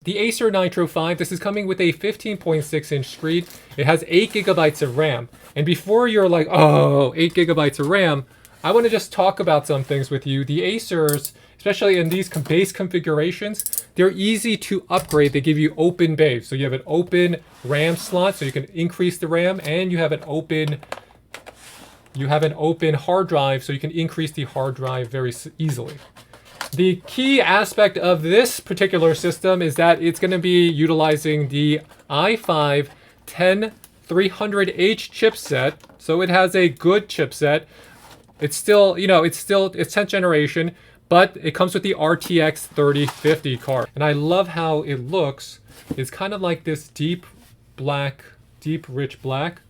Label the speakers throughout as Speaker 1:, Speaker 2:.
Speaker 1: The Acer Nitro 5, this is coming with a 15.6-inch screen. It has 8 gigabytes of RAM. And before you're like, oh, 8 gigabytes of RAM, I want to just talk about some things with you. The Acers, especially in these base configurations, they're easy to upgrade. They give you open bays. So you have an open RAM slot, so you can increase the RAM, and you have an open hard drive, so you can increase the hard drive very easily. The key aspect of this particular system is that it's going to be utilizing the i5-10300H chipset. So it has a good chipset. It's still, it's 10th generation, but it comes with the RTX3050 card. And I love how it looks. It's kind of like this deep rich black.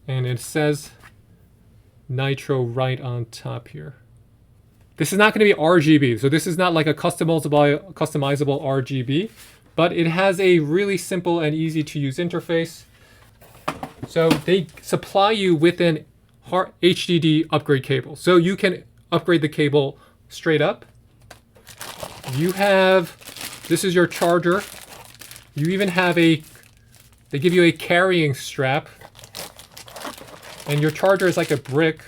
Speaker 1: And it says Nitro right on top here. This is not going to be RGB, so this is not like a customizable RGB, but it has a really simple and easy to use interface. So they supply you with an HDD upgrade cable, so you can upgrade the cable straight up. This is your charger. You even have they give you a carrying strap. And your charger is like a brick.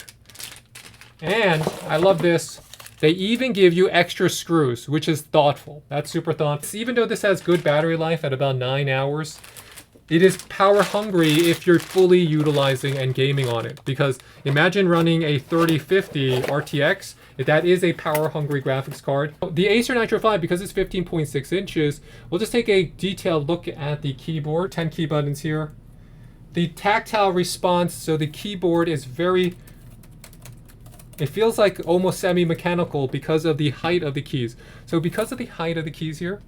Speaker 1: And I love this. They even give you extra screws, which is thoughtful. That's super thoughtful. Even though this has good battery life at about 9 hours, it is power hungry if you're fully utilizing and gaming on it. Because imagine running a 3050 RTX. That is a power hungry graphics card. The Acer Nitro 5, because it's 15.6 inches, we'll just take a detailed look at the keyboard. 10 key buttons here. The tactile response, so the keyboard is it feels like almost semi-mechanical because of the height of the keys. So because of the height of the keys here,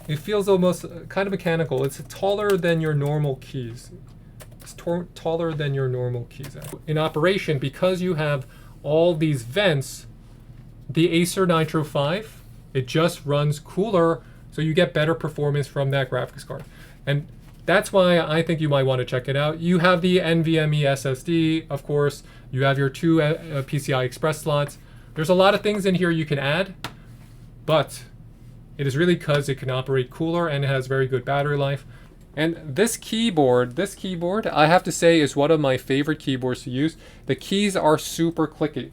Speaker 1: it feels almost kind of mechanical. It's taller than your normal keys. It's taller than your normal keys. In operation, because you have all these vents, the Acer Nitro 5, it just runs cooler, so you get better performance from that graphics card. And that's why I think you might want to check it out. You have the NVMe SSD, of course. You have your 2 PCI Express slots. There's a lot of things in here you can add, but it is really because it can operate cooler and it has very good battery life. And this keyboard, I have to say, is one of my favorite keyboards to use. The keys are super clicky.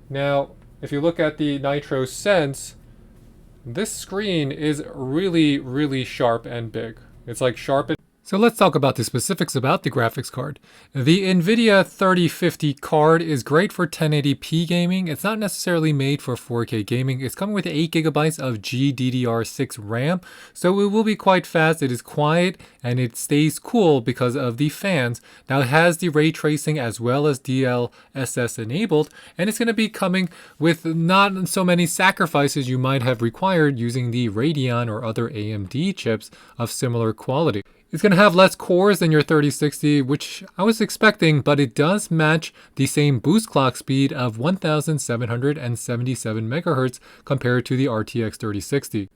Speaker 1: Now, if you look at the Nitro Sense, this screen is really, really sharp and big. It's like sharp. So let's talk about the specifics about the graphics card. The NVIDIA 3050 card is great for 1080p gaming. It's not necessarily made for 4K gaming. It's coming with 8 gigabytes of GDDR6 RAM, so it will be quite fast. It is quiet and it stays cool because of the fans. Now it has the ray tracing as well as DLSS enabled, and it's going to be coming with not so many sacrifices you might have required using the Radeon or other AMD chips of similar quality. It's going to have less cores than your 3060, which I was expecting, but it does match the same boost clock speed of 1777 MHz compared to the RTX 3060.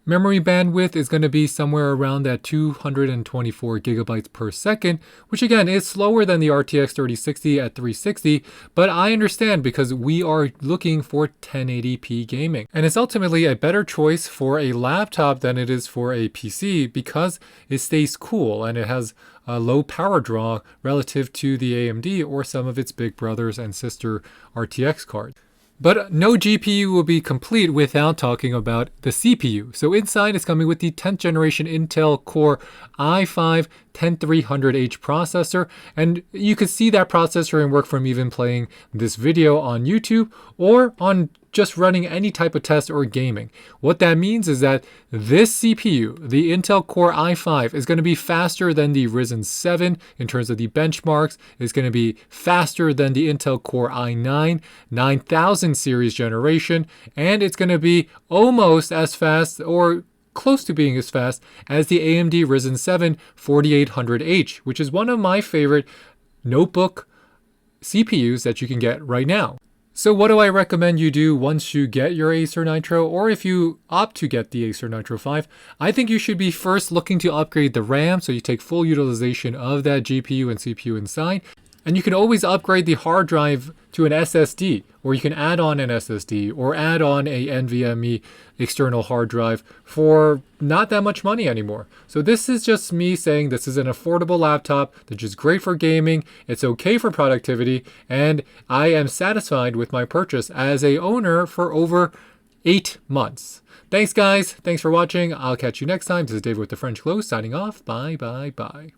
Speaker 1: Memory bandwidth is going to be somewhere around that 224 gigabytes per second, which again is slower than the RTX 3060 at 360, but I understand because we are looking for 1080p gaming. And it's ultimately a better choice for a laptop than it is for a PC because it stays cool and it has a low power draw relative to the AMD or some of its big brothers and sister RTX cards. But no GPU will be complete without talking about the CPU. So inside it's coming with the 10th generation Intel Core i5-10300H processor. And you could see that processor and work from even playing this video on YouTube or on just running any type of test or gaming. What that means is that this CPU, the Intel Core i5, is going to be faster than the Ryzen 7 in terms of the benchmarks. It's going to be faster than the Intel Core i9 9000 series generation, and it's going to be almost as fast or close to being as fast as the AMD Ryzen 7 4800H, which is one of my favorite notebook CPUs that you can get right now. So what do I recommend you do once you get your Acer Nitro, or if you opt to get the Acer Nitro 5? I think you should be first looking to upgrade the RAM so you take full utilization of that GPU and CPU inside. And you can always upgrade the hard drive to an SSD, or you can add on an SSD or add on a NVMe external hard drive for not that much money anymore. So this is just me saying this is an affordable laptop that's just great for gaming. It's okay for productivity, and I am satisfied with my purchase as a owner for over 8 months. Thanks guys. Thanks for watching. I'll catch you next time. This is David with the French Close signing off. Bye bye bye.